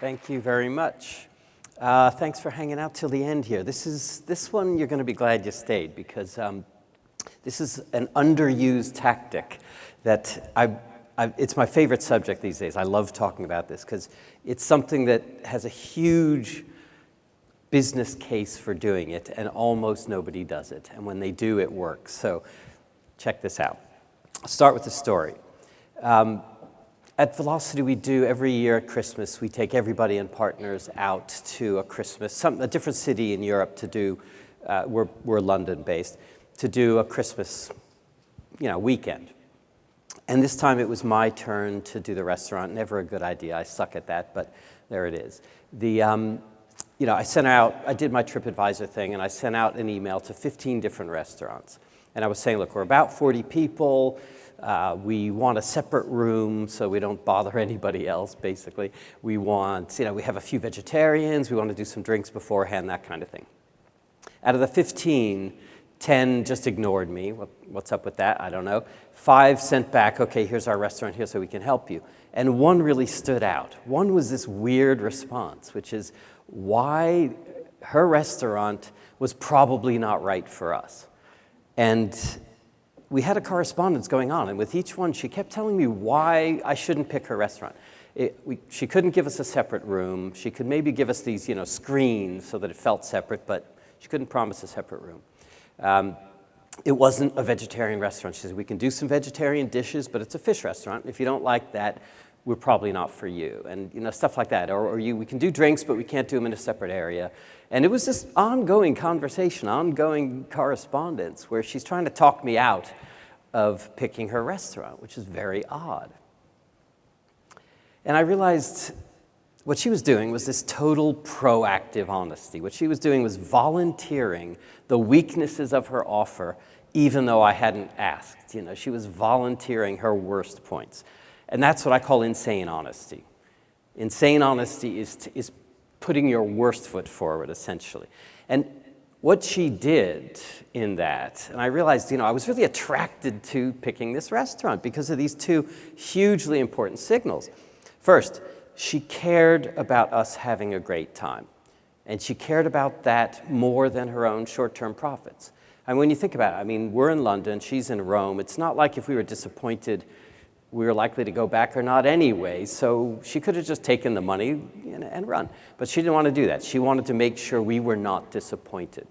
Thank you very much. Thanks for hanging out till the end here. This one you're going to be glad you stayed because this is an underused tactic that it's my favorite subject these days. I love talking about this because it's something that has a huge business case for doing it, and almost nobody does it. And when they do, it works. So check this out. I'll start with the story. At Velocity, we do every year at Christmas, we take everybody and partners out to a different city in Europe to do, we're London-based, to do a Christmas, weekend. And this time it was my turn to do the restaurant. Never a good idea. I suck at that, but there it is. I did my TripAdvisor thing, and I sent out an email to 15 different restaurants. And I was saying, look, we're about 40 people. We want a separate room so we don't bother anybody else, basically. We want, we have a few vegetarians. We want to do some drinks beforehand, that kind of thing. Out of the 15, 10 just ignored me. What's up with that? I don't know. 5 sent back, okay, here's our restaurant here so we can help you. And 1 really stood out. 1 was this weird response, which is why her restaurant was probably not right for us. And we had a correspondence going on, and with each one, she kept telling me why I shouldn't pick her restaurant. She couldn't give us a separate room. She could maybe give us these, screens so that it felt separate, but she couldn't promise a separate room. It wasn't a vegetarian restaurant. She said, we can do some vegetarian dishes, but it's a fish restaurant. If you don't like that, we're probably not for you. And, stuff like that. Or we can do drinks, but we can't do them in a separate area. And it was this ongoing conversation, ongoing correspondence, where she's trying to talk me out of picking her restaurant, which is very odd. And I realized what she was doing was this total proactive honesty. What she was doing was volunteering the weaknesses of her offer, even though I hadn't asked. She was volunteering her worst points. And that's what I call insane honesty. Insane honesty is putting your worst foot forward, essentially. And what she did in that, and I realized, I was really attracted to picking this restaurant because of these 2 hugely important signals. First, she cared about us having a great time. And she cared about that more than her own short-term profits. And when you think about it, we're in London, she's in Rome. It's not like if we were disappointed, we were likely to go back or not anyway, so she could have just taken the money and run. But she didn't want to do that. She wanted to make sure we were not disappointed.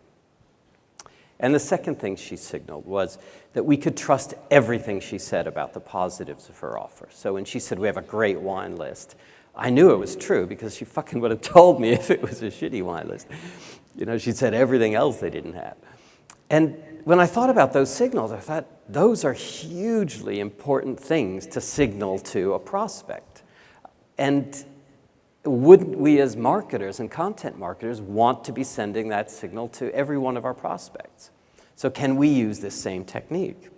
And the second thing she signaled was that we could trust everything she said about the positives of her offer. So when she said we have a great wine list, I knew it was true because she fucking would have told me if it was a shitty wine list. She said everything else they didn't have. And when I thought about those signals, I thought those are hugely important things to signal to a prospect. And wouldn't we as marketers and content marketers want to be sending that signal to every one of our prospects? So can we use this same technique?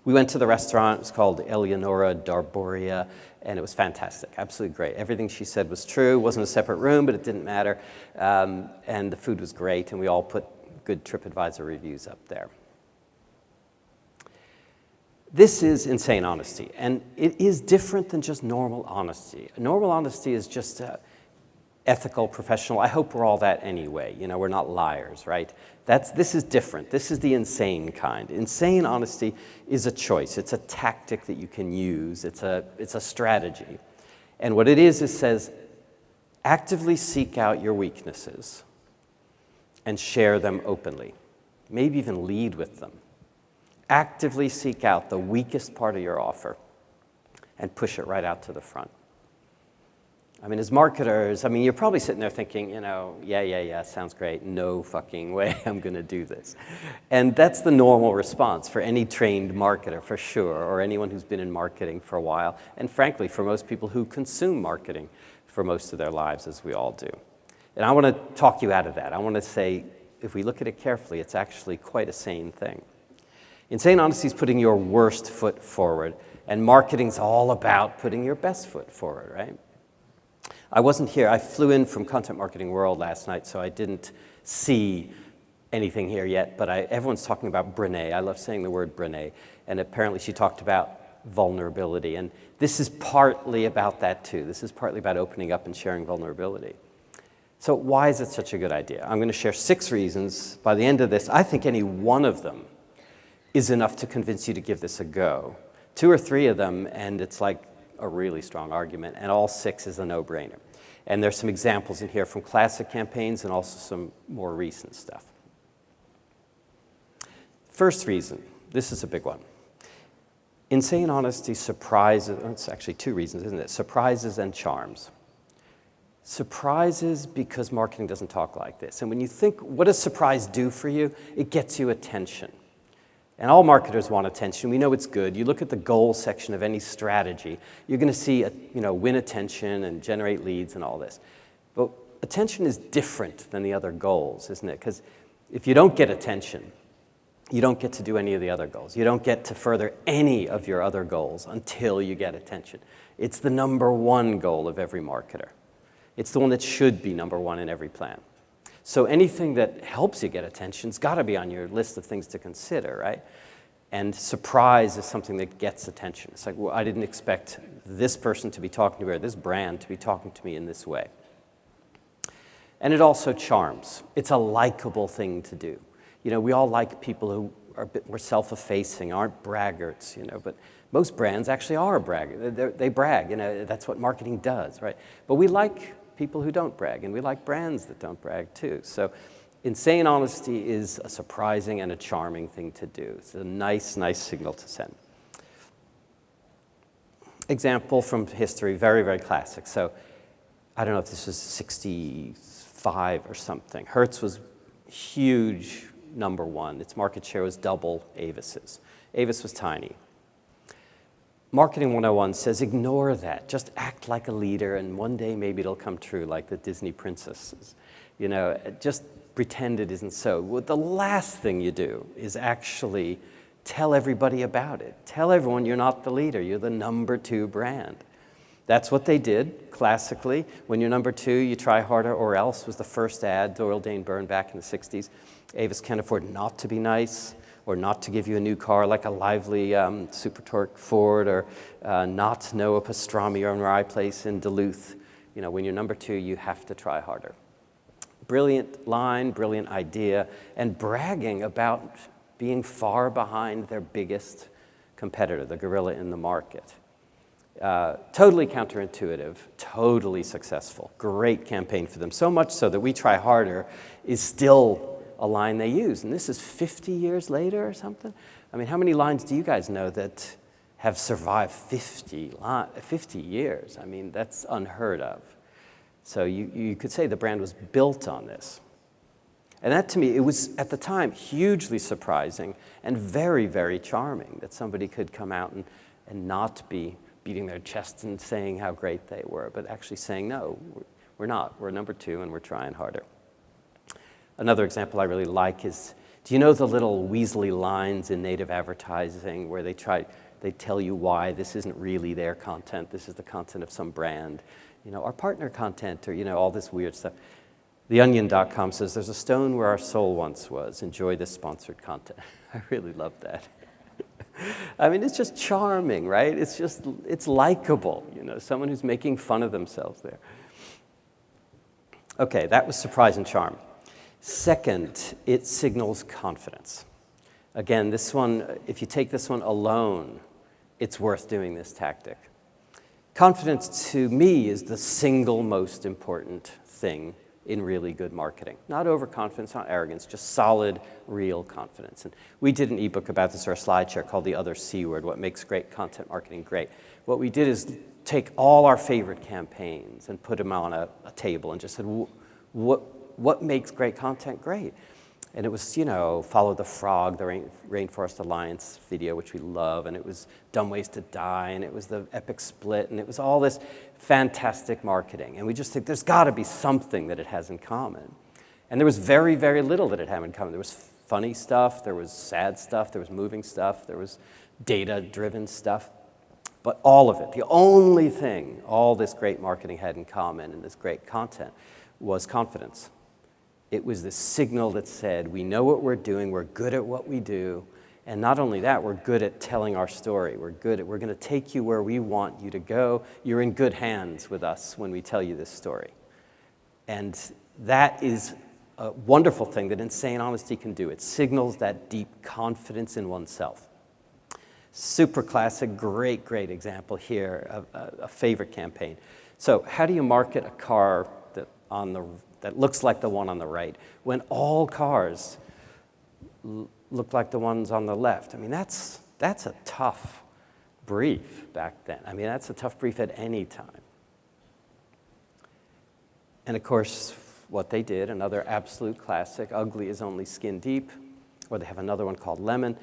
We went to the restaurant. It was called Eleonora d'Arboria, and it was fantastic, absolutely great. Everything she said was true. It wasn't a separate room, but it didn't matter. And the food was great, and we all put good TripAdvisor reviews up there. This is insane honesty, and it is different than just normal honesty. Normal honesty is just ethical, professional. I hope we're all that anyway. We're not liars, right? This is different. This is the insane kind. Insane honesty is a choice. It's a tactic that you can use. It's a strategy. And what it is, it says, actively seek out your weaknesses and share them openly. Maybe even lead with them. Actively seek out the weakest part of your offer and push it right out to the front. As marketers, you're probably sitting there thinking, yeah, sounds great. No fucking way I'm going to do this. And that's the normal response for any trained marketer, for sure, or anyone who's been in marketing for a while, and frankly, for most people who consume marketing for most of their lives, as we all do. And I want to talk you out of that. I want to say, if we look at it carefully, it's actually quite a sane thing. Insane honesty is putting your worst foot forward, and marketing's all about putting your best foot forward, right? I wasn't here. I flew in from Content Marketing World last night, so I didn't see anything here yet, but everyone's talking about Brené. I love saying the word Brené, and apparently she talked about vulnerability. And this is partly about that too. This is partly about opening up and sharing vulnerability. So why is it such a good idea? I'm going to share 6 reasons. By the end of this, I think any one of them is enough to convince you to give this a go. 2 or 3 of them, and it's like a really strong argument, and all 6 is a no-brainer. And there's some examples in here from classic campaigns and also some more recent stuff. First reason, this is a big one. Insane honesty surprises, it's actually 2 reasons, isn't it? Surprises and charms. Surprises because marketing doesn't talk like this. And when you think, what does surprise do for you? It gets you attention. And all marketers want attention. We know it's good. You look at the goals section of any strategy, you're going to see, win attention and generate leads and all this. But attention is different than the other goals, isn't it? Because if you don't get attention, you don't get to do any of the other goals. You don't get to further any of your other goals until you get attention. It's the number 1 goal of every marketer. It's the one that should be number 1 in every plan. So anything that helps you get attention's got to be on your list of things to consider, right? And surprise is something that gets attention. It's like, well, I didn't expect this person to be talking to me or this brand to be talking to me in this way. And it also charms. It's a likable thing to do. We all like people who are a bit more self-effacing, aren't braggarts, but most brands actually are a braggart. They brag, that's what marketing does, right? But we like people who don't brag, and we like brands that don't brag too. So insane honesty is a surprising and a charming thing to do. It's a nice signal to send. Example from history, very, very classic. So I don't know if this was 65 or something. Hertz was huge, number 1. Its market share was double Avis's. Avis was tiny. Marketing 101 says ignore that. Just act like a leader, and one day maybe it'll come true, like the Disney princesses. Just pretend it isn't so. Well, the last thing you do is actually tell everybody about it. Tell everyone you're not the leader. You're the number 2 brand. That's what they did, classically. When you're number 2, you try harder or else was the first ad, Doyle Dane Byrne back in the 60s. Avis can't afford not to be nice or not to give you a new car like a lively Super Torque Ford or not know a pastrami or rye place in Duluth. When you're number 2, you have to try harder. Brilliant line, brilliant idea, and bragging about being far behind their biggest competitor, the gorilla in the market. Totally counterintuitive, totally successful. Great campaign for them. So much so that We Try Harder is still a line they use. And this is 50 years later or something. I mean, how many lines do you guys know that have survived 50 years? I mean, that's unheard of. So you could say the brand was built on this. And that, to me, it was, at the time, hugely surprising and very, very charming that somebody could come out and not be beating their chest and saying how great they were, but actually saying, no, we're not. We're number 2, and we're trying harder. Another example I really like is, do you know the little Weasley lines in native advertising where they tell you why this isn't really their content, this is the content of some brand, our partner content, or all this weird stuff. TheOnion.com says, there's a stone where our soul once was. Enjoy this sponsored content. I really love that. I mean, it's just charming, right? It's likable, someone who's making fun of themselves there. Okay, that was surprise and charm. Second, it signals confidence. Again, this one, if you take this one alone, it's worth doing this tactic. Confidence, to me, is the single most important thing in really good marketing. Not overconfidence, not arrogance, just solid, real confidence. And we did an ebook about this, or a slideshare called The Other C Word, What Makes Great Content Marketing Great. What we did is take all our favorite campaigns and put them on a table and just said, what makes great content great? And it was, Follow the Frog, the Rainforest Alliance video, which we love, and it was Dumb Ways to Die, and it was the Epic Split, and it was all this fantastic marketing. And we just think there's got to be something that it has in common. And there was very, very little that it had in common. There was funny stuff, there was sad stuff, there was moving stuff, there was data-driven stuff. But all of it, the only thing all this great marketing had in common and this great content was confidence. It was this signal that said, we know what we're doing, we're good at what we do, And not only that, we're good at telling our story. We're going to take you where we want you to go. You're in good hands with us when we tell you this story. And that is a wonderful thing that insane honesty can do. It signals that deep confidence in oneself. Super classic, great example here of a favorite campaign. So how do you market a car that looks like the one on the right when all cars look like the ones on the left? I mean, that's a tough brief back then. I mean, that's a tough brief at any time. And of course, what they did, another absolute classic, ugly is only skin deep, or they have another one called Lemon.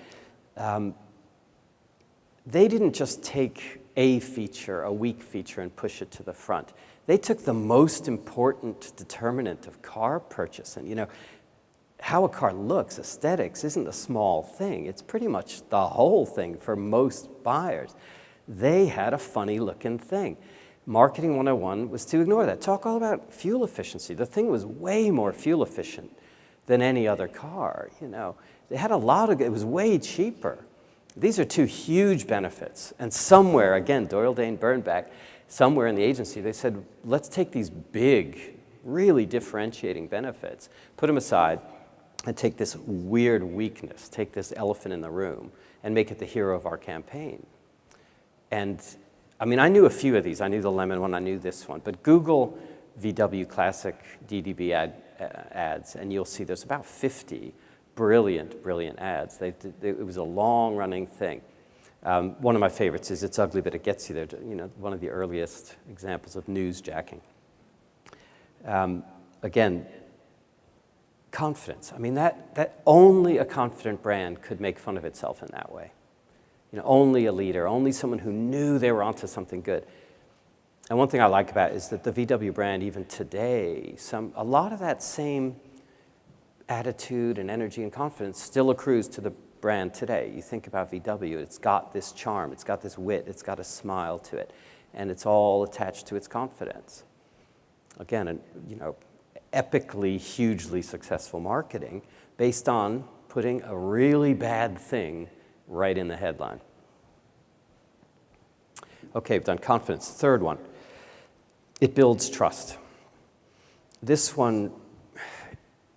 They didn't just take a feature, a weak feature, and push it to the front. They took the most important determinant of car purchase. And how a car looks, aesthetics, isn't a small thing. It's pretty much the whole thing for most buyers. They had a funny looking thing. Marketing 101 was to ignore that. Talk all about fuel efficiency. The thing was way more fuel efficient than any other car. They had it was way cheaper. These are two huge benefits. And somewhere, again, Doyle, Dane, Bernbach, somewhere in the agency, they said, let's take these big, really differentiating benefits, put them aside, and take this weird weakness, take this elephant in the room, and make it the hero of our campaign. And I mean, I knew a few of these. I knew the Lemon one, I knew this one. But Google VW Classic DDB ads, and you'll see there's about 50 brilliant ads. It was a long-running thing. One of my favorites is It's Ugly, But It Gets You There, one of the earliest examples of newsjacking. Again, confidence. I mean, that only a confident brand could make fun of itself in that way. Only a leader, only someone who knew they were onto something good. And one thing I like about it is that the VW brand, even today, a lot of that same attitude and energy and confidence still accrues to the brand today. You think about VW, it's got this charm, it's got this wit, it's got a smile to it, and it's all attached to its confidence. Again, epically, hugely successful marketing based on putting a really bad thing right in the headline. Okay, we've done confidence. Third one, it builds trust. This one,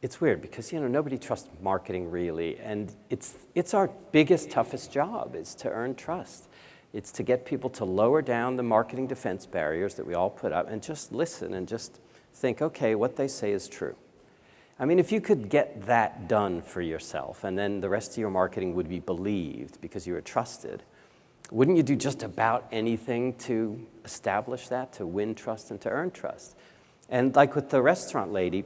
it's weird because nobody trusts marketing really, and it's our biggest, toughest job is to earn trust. It's to get people to lower down the marketing defense barriers that we all put up and just listen and just think, okay, what they say is true. I mean, if you could get that done for yourself and then the rest of your marketing would be believed because you were trusted, wouldn't you do just about anything to establish that, to win trust and to earn trust? And like with the restaurant lady,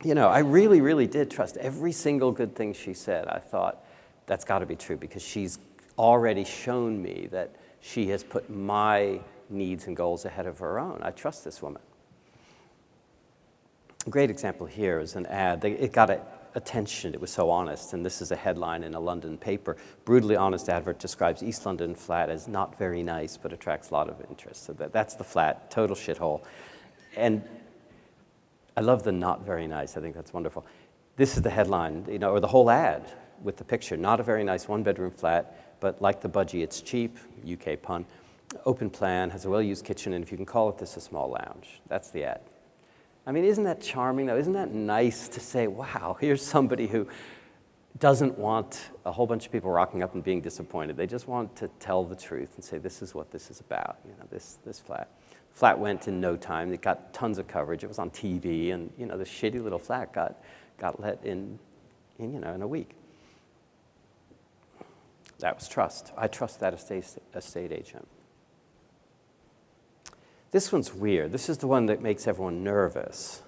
I really did trust every single good thing she said. I thought, that's got to be true because she's already shown me that she has put my needs and goals ahead of her own. I trust this woman. A great example here is an ad. It got attention. It was so honest. And this is a headline in a London paper. Brutally honest advert describes East London flat as not very nice, but attracts a lot of interest. So that's the flat, total shithole. And I love the not very nice. I think that's wonderful. This is the headline, or the whole ad with the picture. Not a very nice one-bedroom flat, but like the budgie, it's cheap, UK pun, open plan, has a well-used kitchen, and if you can call it this, a small lounge. That's the ad. I mean, isn't that charming, though? Isn't that nice to say, wow, here's somebody who doesn't want a whole bunch of people rocking up and being disappointed. They just want to tell the truth and say, this is what this is about, this flat. Flat went in no time. It got tons of coverage. It was on TV, and the shitty little flat got let in a week. That was trust. I trust that estate agent. This one's weird. This is the one that makes everyone nervous.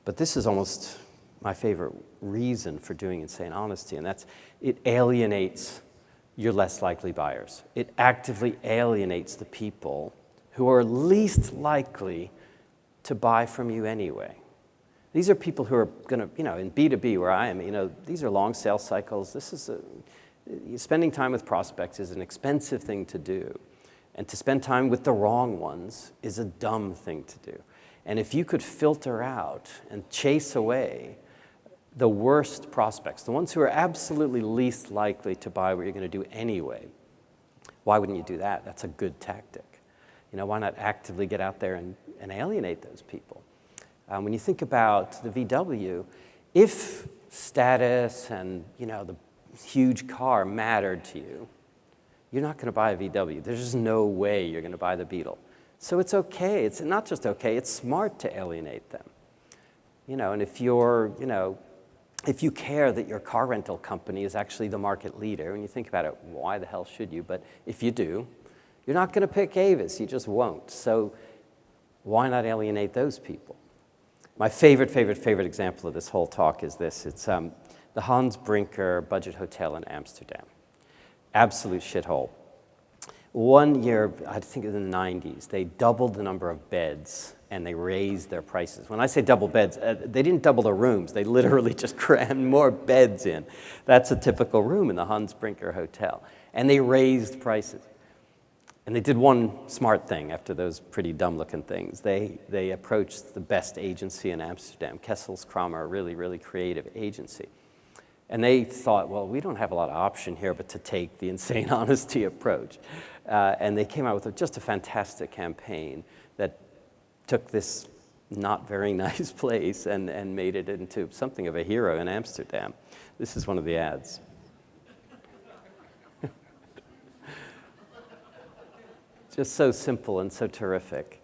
But this is almost my favorite reason for doing insane honesty, and that's it alienates your less likely buyers. It actively alienates the people who are least likely to buy from you anyway. These are people who are going to, in B2B where I am, these are long sales cycles. Spending time with prospects is an expensive thing to do. And to spend time with the wrong ones is a dumb thing to do. And if you could filter out and chase away the worst prospects, the ones who are absolutely least likely to buy what you're going to do anyway, why wouldn't you do that? That's a good tactic. Why not actively get out there and alienate those people? When you think about the VW, if status and the huge car mattered to you, you're not going to buy a VW. There's just no way you're going to buy the Beetle. So it's okay. It's not just okay. It's smart to alienate them. And if if you care that your car rental company is actually the market leader, when you think about it, why the hell should you? But if you do, you're not going to pick Avis. You just won't. So why not alienate those people? My favorite example of this whole talk is this. It's the Hans Brinker budget hotel in Amsterdam. Absolute shithole. One year, I think in the 90s, they doubled the number of beds and they raised their prices. When I say double beds, they didn't double the rooms. They literally just crammed more beds in. That's a typical room in the Hans Brinker hotel. And they raised prices. And they did one smart thing after those pretty dumb-looking things. They approached the best agency in Amsterdam, Kessler, a really, really creative agency. And they thought, well, we don't have a lot of option here but to take the insane honesty approach. And they came out with just a fantastic campaign that took this not very nice place and made it into something of a hero in Amsterdam. This is one of the ads. Just so simple and so terrific.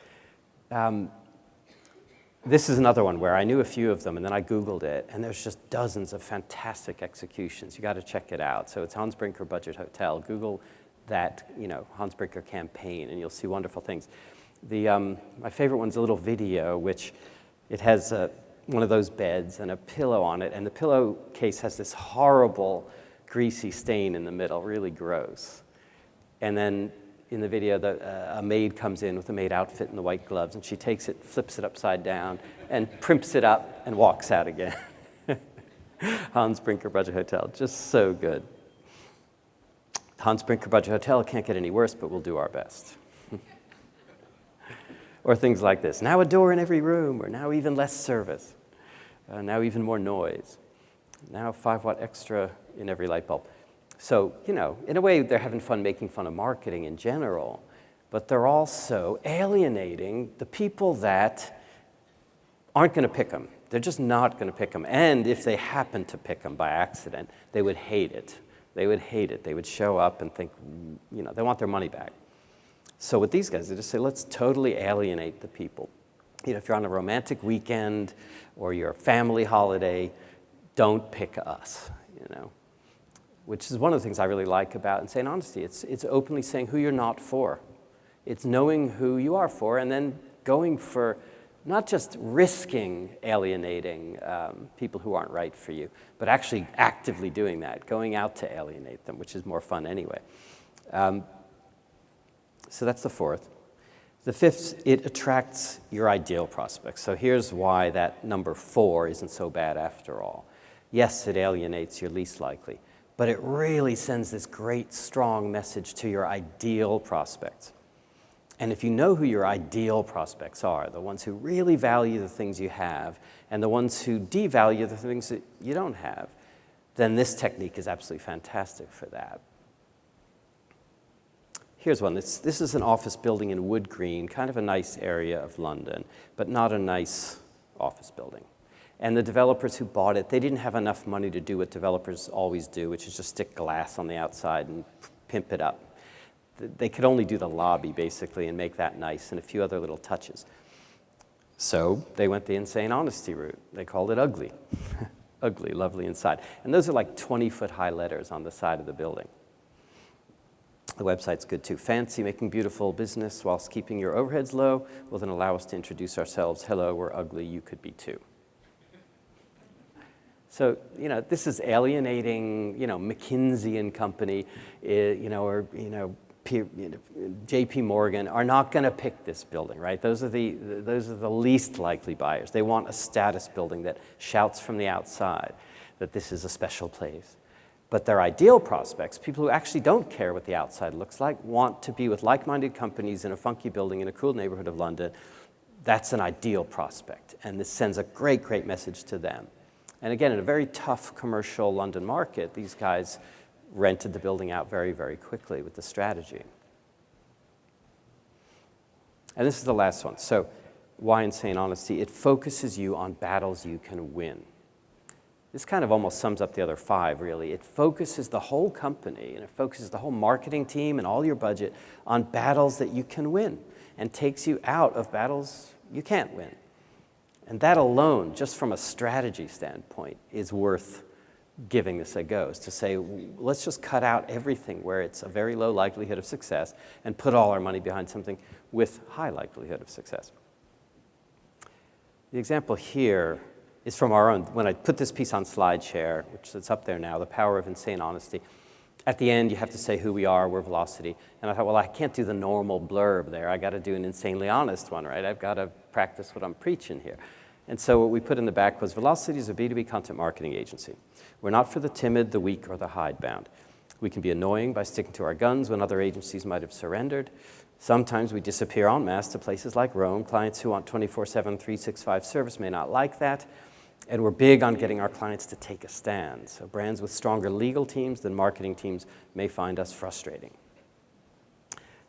This is another one where I knew a few of them, and then I Googled it, and there's just dozens of fantastic executions. You got to check it out. So it's Hans Brinker Budget Hotel. Google that, Hans Brinker campaign, and you'll see wonderful things. My favorite one's a little video, which it has one of those beds and a pillow on it, and the pillowcase has this horrible greasy stain in the middle, really gross. And then in the video, a maid comes in with a maid outfit and the white gloves, and she takes it, flips it upside down, and primps it up and walks out again. Hans Brinker Budget Hotel, just so good. Hans Brinker Budget Hotel can't get any worse, but we'll do our best. Or things like this. Now a door in every room, or now even less service. Now even more noise. Now 5-watt extra in every light bulb. So, in a way, they're having fun making fun of marketing in general, but they're also alienating the people that aren't going to pick them. They're just not going to pick them. And if they happen to pick them by accident, they would hate it. They would hate it. They would show up and think, they want their money back. So with these guys, they just say, let's totally alienate the people. If you're on a romantic weekend or your family holiday, don't pick us, which is one of the things I really like about Insane Honesty. It's openly saying who you're not for. It's knowing who you are for and then going for not just risking alienating people who aren't right for you, but actually actively doing that, going out to alienate them, which is more fun anyway. So that's the fourth. The fifth, it attracts your ideal prospects. So here's why that number 4 isn't so bad after all. Yes, it alienates your least likely, but it really sends this great, strong message to your ideal prospects. And if you know who your ideal prospects are, the ones who really value the things you have and the ones who devalue the things that you don't have, then this technique is absolutely fantastic for that. Here's one. This is an office building in Wood Green, kind of a nice area of London, but not a nice office building. And the developers who bought it, they didn't have enough money to do what developers always do, which is just stick glass on the outside and pimp it up. They could only do the lobby, basically, and make that nice and a few other little touches. So they went the Insane Honesty route. They called it ugly. Ugly, lovely inside. And those are like 20-foot high letters on the side of the building. The website's good too. Fancy, making beautiful business whilst keeping your overheads low will then allow us to introduce ourselves. Hello, we're ugly, you could be too. So, this is alienating, McKinsey and Company, or, JP Morgan are not going to pick this building, right? Those are the least likely buyers. They want a status building that shouts from the outside that this is a special place. But their ideal prospects, people who actually don't care what the outside looks like, want to be with like-minded companies in a funky building in a cool neighborhood of London. That's an ideal prospect, and this sends a great, great message to them. And again, in a very tough commercial London market, these guys rented the building out very, very quickly with the strategy. And this is the last one. So why insane honesty? It focuses you on battles you can win. This kind of almost sums up the other 5, really. It focuses the whole company, and it focuses the whole marketing team and all your budget on battles that you can win, and takes you out of battles you can't win. And that alone, just from a strategy standpoint, is worth giving this a go, is to say, let's just cut out everything where it's a very low likelihood of success and put all our money behind something with high likelihood of success. The example here is from our own. When I put this piece on SlideShare, which is up there now, The Power of Insane Honesty, at the end you have to say who we are, we're Velocity. And I thought, well, I can't do the normal blurb there. I got to do an insanely honest one, right? I've got to practice what I'm preaching here. And so what we put in the back was, Velocity is a B2B content marketing agency. We're not for the timid, the weak, or the hidebound. We can be annoying by sticking to our guns when other agencies might have surrendered. Sometimes we disappear en masse to places like Rome. Clients who want 24/7, 365 service may not like that. And we're big on getting our clients to take a stand. So brands with stronger legal teams than marketing teams may find us frustrating.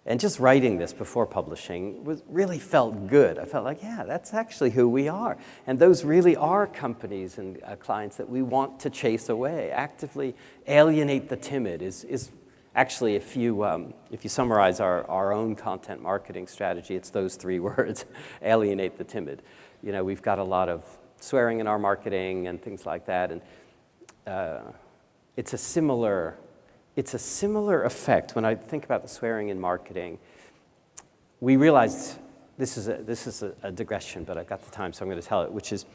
And just writing this before publishing really felt good. I felt like, yeah, that's actually who we are. And those really are companies and clients that we want to chase away. Actively alienate the timid is actually, if you summarize our own content marketing strategy, it's those 3 words, alienate the timid. You know, we've got a lot of swearing in our marketing and things like that. And it's a similar effect. When I think about the swearing in marketing, we realized this is a digression, but I've got the time, so I'm going to tell it, which is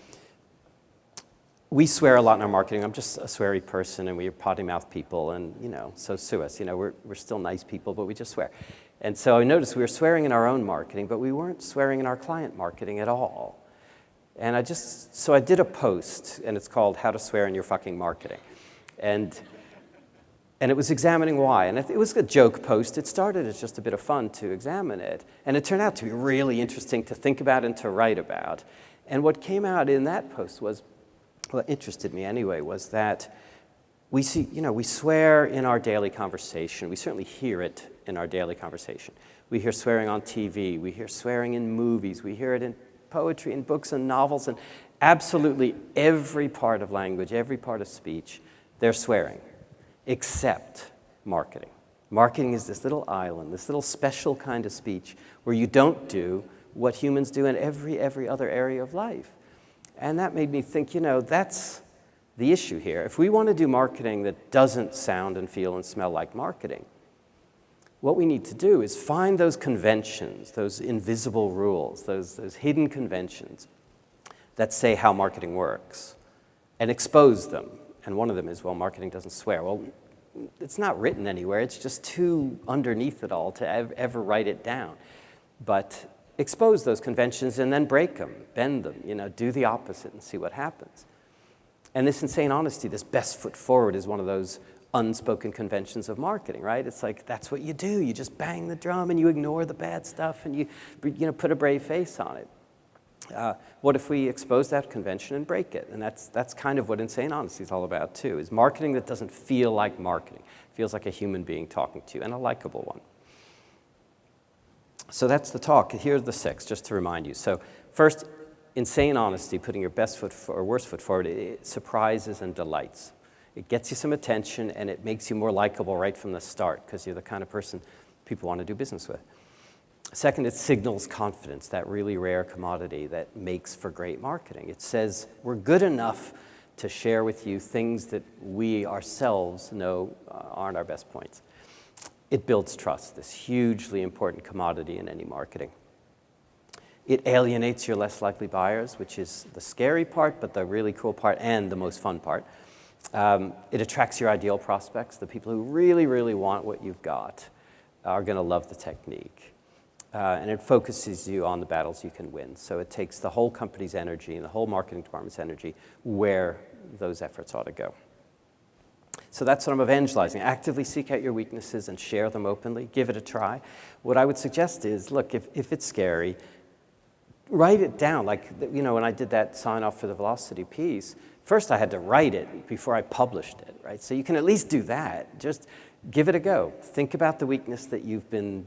we swear a lot in our marketing. I'm just a sweary person, and we're potty mouth people, and so sue us. We're still nice people, but we just swear. And so I noticed we were swearing in our own marketing, but we weren't swearing in our client marketing at all. And I did a post, and it's called How to Swear in Your Fucking Marketing. And it was examining why. And it was a joke post. It started as just a bit of fun to examine it. And it turned out to be really interesting to think about and to write about. And what came out in that post was, what interested me anyway, was that we swear in our daily conversation. We certainly hear it in our daily conversation. We hear swearing on TV. We hear swearing in movies. We hear it in poetry and books and novels, and absolutely every part of language, every part of speech, they're swearing, except marketing. Marketing is this little island, this little special kind of speech where you don't do what humans do in every other area of life. And that made me think, that's the issue here. If we want to do marketing that doesn't sound and feel and smell like marketing, what we need to do is find those conventions, those invisible rules, those hidden conventions that say how marketing works, and expose them. And one of them is, well, marketing doesn't swear. Well, it's not written anywhere. It's just too underneath it all to ever write it down. But expose those conventions and then break them, bend them, do the opposite and see what happens. And this insane honesty, this best foot forward, is one of those unspoken conventions of marketing, right? It's like, that's what you do. You just bang the drum and you ignore the bad stuff and you put a brave face on it. What if we expose that convention and break it? And that's kind of what insane honesty is all about too, is marketing that doesn't feel like marketing. It feels like a human being talking to you, and a likable one. So that's the talk. Here are the 6, just to remind you. So first, insane honesty, putting your best foot or worst foot forward, it surprises and delights. It gets you some attention, and it makes you more likable right from the start, because you're the kind of person people want to do business with. Second, it signals confidence, that really rare commodity that makes for great marketing. It says we're good enough to share with you things that we ourselves know aren't our best points. It builds trust, this hugely important commodity in any marketing. It alienates your less likely buyers, which is the scary part, but the really cool part and the most fun part. It attracts your ideal prospects. The people who really, really want what you've got are going to love the technique. And it focuses you on the battles you can win. So it takes the whole company's energy and the whole marketing department's energy where those efforts ought to go. So that's what I'm evangelizing. Actively seek out your weaknesses and share them openly. Give it a try. What I would suggest is, look, if it's scary, write it down. Like, when I did that sign off for the Velocity piece, First, I had to write it before I published it, right? So you can at least do that. Just give it a go. Think about the weakness that you've been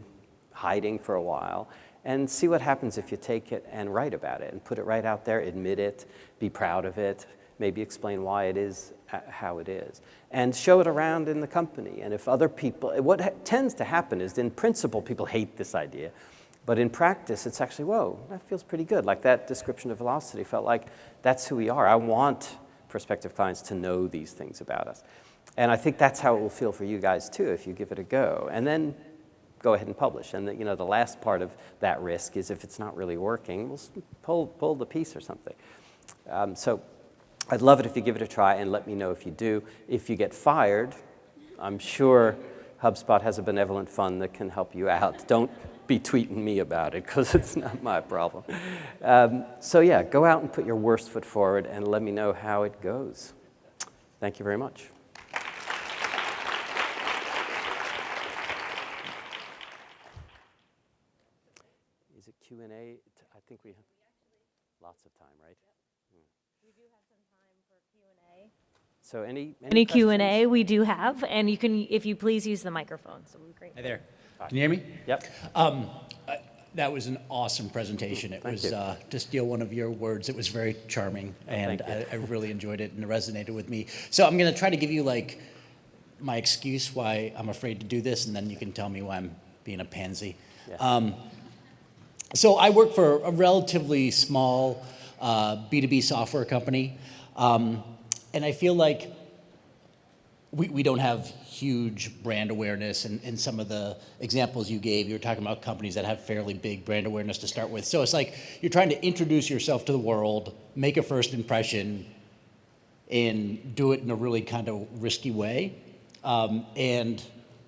hiding for a while and see what happens if you take it and write about it and put it right out there, admit it, be proud of it, maybe explain why it is how it is, and show it around in the company. And if other people, what tends to happen is in principle, people hate this idea. But in practice, it's actually, whoa, that feels pretty good. Like that description of velocity felt like that's who we are. I want prospective clients to know these things about us. And I think that's how it will feel for you guys too if you give it a go. And then go ahead and publish. And the last part of that risk is if it's not really working, we'll pull the piece or something. So I'd love it if you give it a try and let me know if you do. If you get fired, I'm sure HubSpot has a benevolent fund that can help you out. Don't be tweeting me about it because it's not my problem. So yeah, go out and put your worst foot forward and let me know how it goes. Thank you very much. Is it Q&A? I think we have lots of time, right? We do have some time for Q&A. So Any Q&A we do have, and you can, if you please, use the microphone. So we're great. Hi there. Can you hear me? Yep. That was an awesome presentation. It was, to steal one of your words, it was very charming, and I really enjoyed it, and it resonated with me. So I'm going to try to give you like my excuse why I'm afraid to do this, and then you can tell me why I'm being a pansy. Yeah. So I work for a relatively small B2B software company, and I feel like we don't have huge brand awareness, and some of the examples you gave, you were talking about companies that have fairly big brand awareness to start with. So it's like you're trying to introduce yourself to the world, make a first impression, and do it in a really kind of risky way. And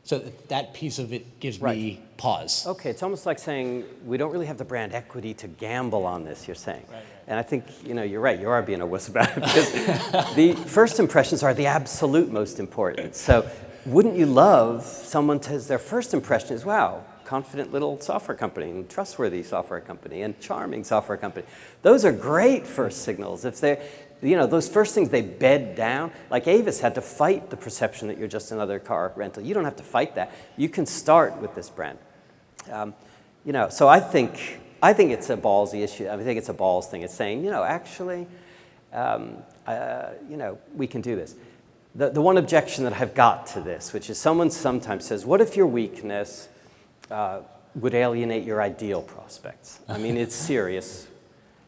so that piece of it gives me pause. Okay, it's almost like saying we don't really have the brand equity to gamble on this, you're saying. Right. And I think, you're right, you are being a wuss about it because the first impressions are the absolute most important. So wouldn't you love someone to, their first impression is, wow, confident little software company and trustworthy software company and charming software company. Those are great first signals. If they're, those first things they bed down, like Avis had to fight the perception that you're just another car rental. You don't have to fight that. You can start with this brand. So I think it's a ballsy issue. I think it's a balls thing. It's saying, actually, we can do this. The one objection that I've got to this, which is someone sometimes says, what if your weakness would alienate your ideal prospects? I mean, it's serious,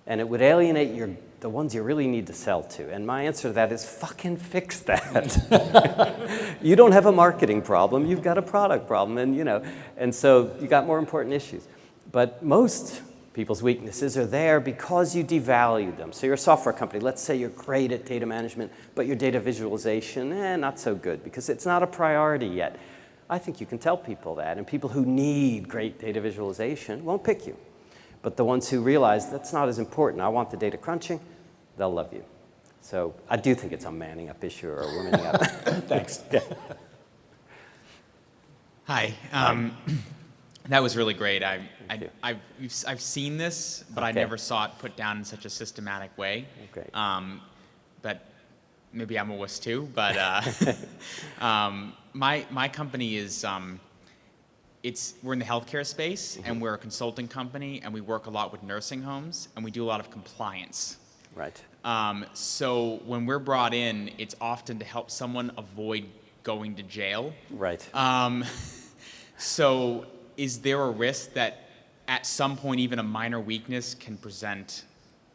and it would alienate the ones you really need to sell to. And my answer to that is fucking fix that. You don't have a marketing problem, you've got a product problem, and so you got more important issues. But most people's weaknesses are there because you devalue them. So you're a software company, let's say you're great at data management, but your data visualization, not so good because it's not a priority yet. I think you can tell people that, and people who need great data visualization won't pick you. But the ones who realize that's not as important, I want the data crunching, they'll love you. So I do think it's a manning up issue or a womaning up. Thanks. Yeah. Hi. That was really great. I've seen this, but I never saw it put down in such a systematic way. Okay. But maybe I'm a wuss too. But my company is we're in the healthcare space, and we're a consulting company, and we work a lot with nursing homes, and we do a lot of compliance. Right. So when we're brought in, it's often to help someone avoid going to jail. Right. So is there a risk that at some point even a minor weakness can present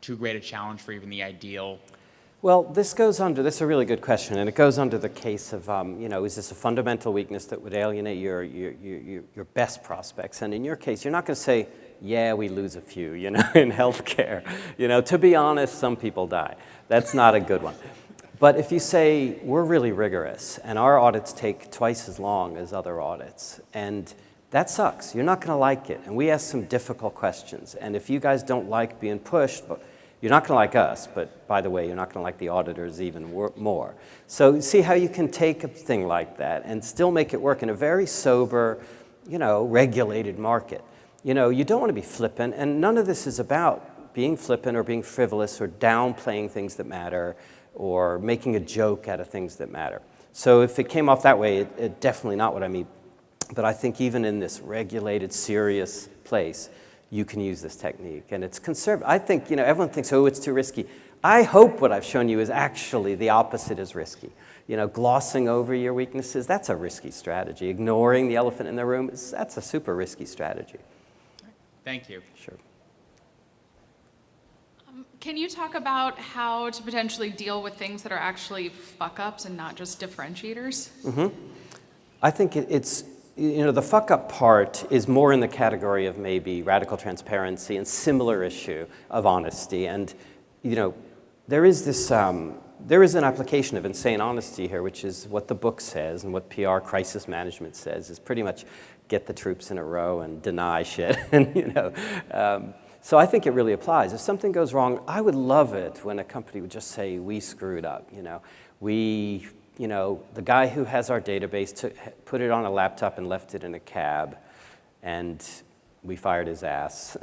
too great a challenge for even the ideal? Well, this is a really good question, and it goes under the case of, is this a fundamental weakness that would alienate your best prospects? And in your case, you're not going to say, yeah, we lose a few, in healthcare. To be honest, some people die. That's not a good one. But if you say, we're really rigorous, and our audits take twice as long as other audits, and that sucks. You're not going to like it. And we ask some difficult questions. And if you guys don't like being pushed, you're not going to like us, but by the way, you're not going to like the auditors even more. So see how you can take a thing like that and still make it work in a very sober, regulated market. You don't want to be flippant, and none of this is about being flippant or being frivolous or downplaying things that matter or making a joke out of things that matter. So if it came off that way, it definitely not what I mean. But I think even in this regulated, serious place, you can use this technique. And it's conservative. I think, everyone thinks, oh, it's too risky. I hope what I've shown you is actually the opposite is risky. Glossing over your weaknesses, that's a risky strategy. Ignoring the elephant in the room, that's a super risky strategy. Thank you. Sure. Can you talk about how to potentially deal with things that are actually fuck-ups and not just differentiators? I think it's, the fuck-up part is more in the category of maybe radical transparency and similar issue of honesty. And, there is this, there is an application of insane honesty here, which is what the book says and what PR crisis management says, is pretty much get the troops in a row and deny shit. And, so I think it really applies. If something goes wrong, I would love it when a company would just say, we screwed up. The guy who has our database put it on a laptop and left it in a cab, and we fired his ass.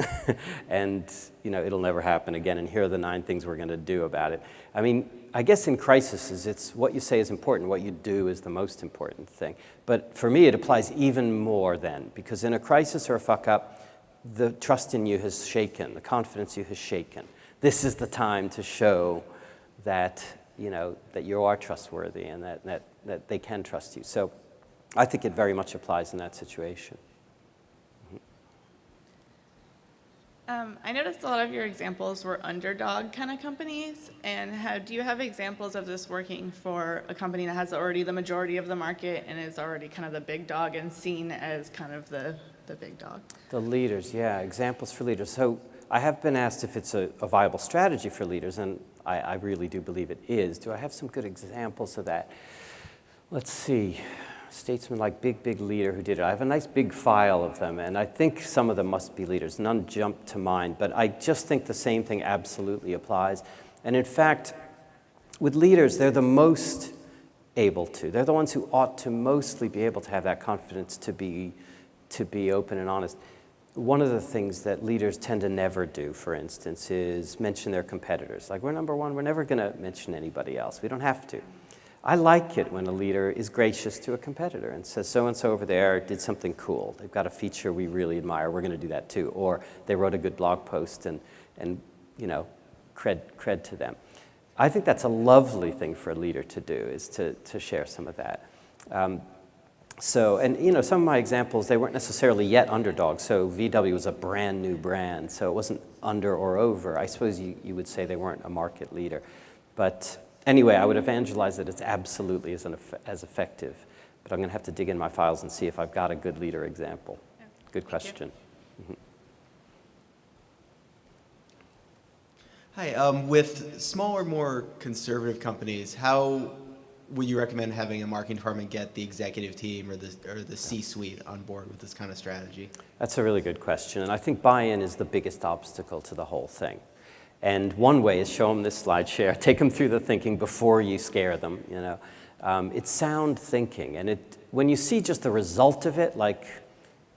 And, it'll never happen again, and here are the 9 things we're going to do about it. I mean, I guess in crises, it's what you say is important, what you do is the most important thing. But for me, it applies even more then, because in a crisis or a fuck-up, the trust in you has shaken, the confidence you has shaken. This is the time to show that, that you are trustworthy and that they can trust you. So I think it very much applies in that situation. I noticed a lot of your examples were underdog kind of companies, and do you have examples of this working for a company that has already the majority of the market and is already kind of the big dog and seen as kind of the big dog? The leaders, yeah, examples for leaders. So I have been asked if it's a viable strategy for leaders, and I really do believe it is. Do I have some good examples of that? Let's see. Statesman like big leader who did it. I have a nice big file of them, and I think some of them must be leaders. None jump to mind, but I just think the same thing absolutely applies. And in fact, with leaders, they're the most able to. They're the ones who ought to mostly be able to have that confidence to be open and honest. One of the things that leaders tend to never do, for instance, is mention their competitors. Like, we're number one, we're never going to mention anybody else. We don't have to. I like it when a leader is gracious to a competitor and says, so-and-so over there did something cool. They've got a feature we really admire. We're going to do that too. Or they wrote a good blog post and cred to them. I think that's a lovely thing for a leader to do, is to share some of that. Some of my examples, they weren't necessarily yet underdogs. So VW was a brand new brand, so it wasn't under or over. I suppose you would say they weren't a market leader. But anyway, I would evangelize that it's absolutely as effective. But I'm going to have to dig in my files and see if I've got a good leader example. Yeah. Good question. Hi, with smaller, more conservative companies, how would you recommend having a marketing department get the executive team or the C-suite on board with this kind of strategy? That's a really good question, and I think BuyIn is the biggest obstacle to the whole thing. And one way is show them this slide share, take them through the thinking before you scare them. It's sound thinking, and when you see just the result of it, like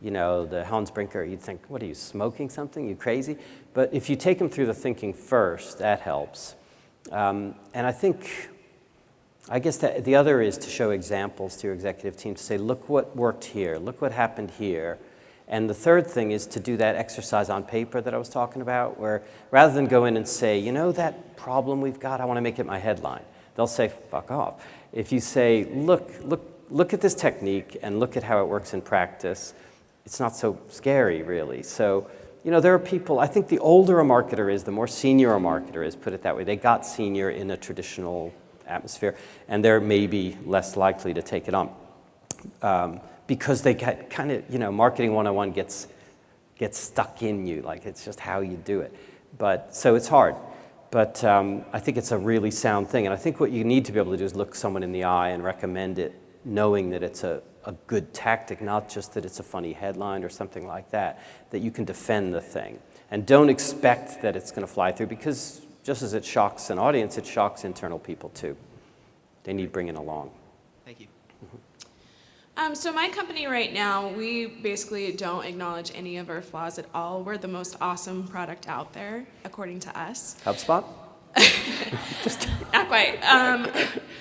the Hans Brinker, you'd think, what are you, smoking something? You crazy? But if you take them through the thinking first, that helps. And I guess that the other is to show examples to your executive team, to say, look what worked here, look what happened here. And the third thing is to do that exercise on paper that I was talking about, where rather than go in and say, that problem we've got, I want to make it my headline, they'll say, fuck off. If you say, look at this technique and look at how it works in practice, it's not so scary, really. So, there are people, I think the older a marketer is, the more senior a marketer is, put it that way. They got senior in a traditional atmosphere, and they're maybe less likely to take it on. Because they get kind of, marketing 101 gets stuck in you, like it's just how you do it. So it's hard. But I think it's a really sound thing. And I think what you need to be able to do is look someone in the eye and recommend it, knowing that it's a good tactic, not just that it's a funny headline or something like that, that you can defend the thing. And don't expect that it's going to fly through, because just as it shocks an audience, it shocks internal people too. They need bringing along. Thank you. So my company right now, we basically don't acknowledge any of our flaws at all. We're the most awesome product out there, according to us. HubSpot? Not quite.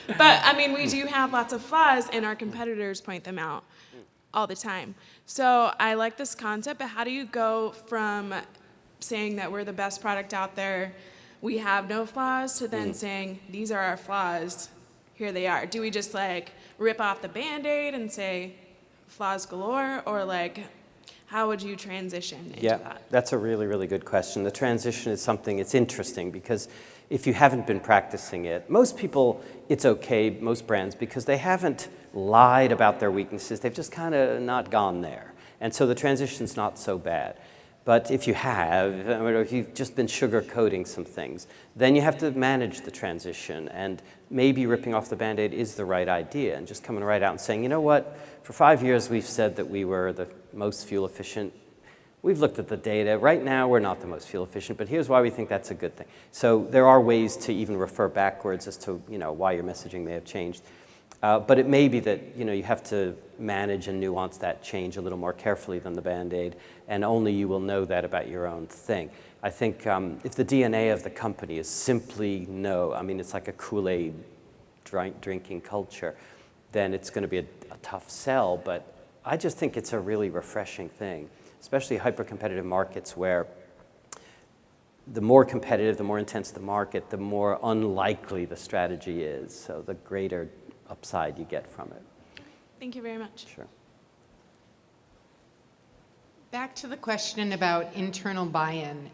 But I mean, we do have lots of flaws, and our competitors point them out all the time. So I like this concept, but how do you go from saying that we're the best product out there, we have no flaws, to then saying, these are our flaws, here they are? Do we just like rip off the Band-Aid and say flaws galore, or like, how would you transition into that? That's a really, really good question. The transition is something, it's interesting because if you haven't been practicing it, most people, it's okay, most brands, because they haven't lied about their weaknesses. They've just kind of not gone there. And so the transition's not so bad. But if you have, or if you've just been sugarcoating some things, then you have to manage the transition. And maybe ripping off the Band-Aid is the right idea, and just coming right out and saying, you know what, for 5 years we've said that we were the most fuel efficient. We've looked at the data. Right now we're not the most fuel efficient, but here's why we think that's a good thing. So there are ways to even refer backwards as to why your messaging may have changed. But it may be that you have to manage and nuance that change a little more carefully than the Band-Aid, and only you will know that about your own thing. I think if the DNA of the company is simply it's like a Kool-Aid drinking culture, then it's going to be a tough sell. But I just think it's a really refreshing thing, especially hyper-competitive markets where the more competitive, the more intense the market, the more unlikely the strategy is. So the greater upside you get from it. Thank you very much. Sure. Back to the question about internal buy-in.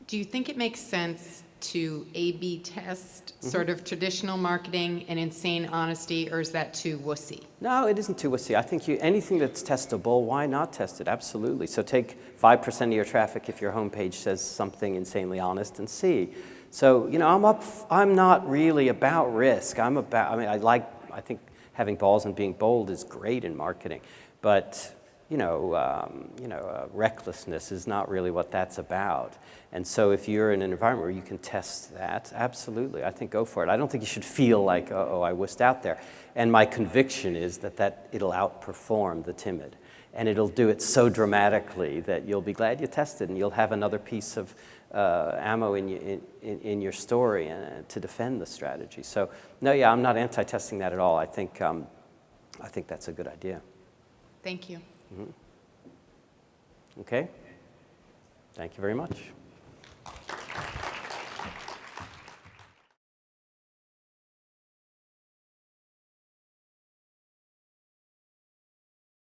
Do you think it makes sense to A/B test sort of traditional marketing and insane honesty, or is that too wussy? No, it isn't too wussy. I think anything that's testable, why not test it? Absolutely. So take 5% of your traffic if your homepage says something insanely honest and see. So, I'm not really about risk. I think having balls and being bold is great in marketing, but recklessness is not really what that's about. And so if you're in an environment where you can test that, absolutely, I think go for it. I don't think you should feel like, I wussed out there. And my conviction is that it'll outperform the timid. And it'll do it so dramatically that you'll be glad you tested, and you'll have another piece of ammo in your story to defend the strategy. So, no, I'm not anti-testing that at all. I think that's a good idea. Thank you. Okay. Thank you very much.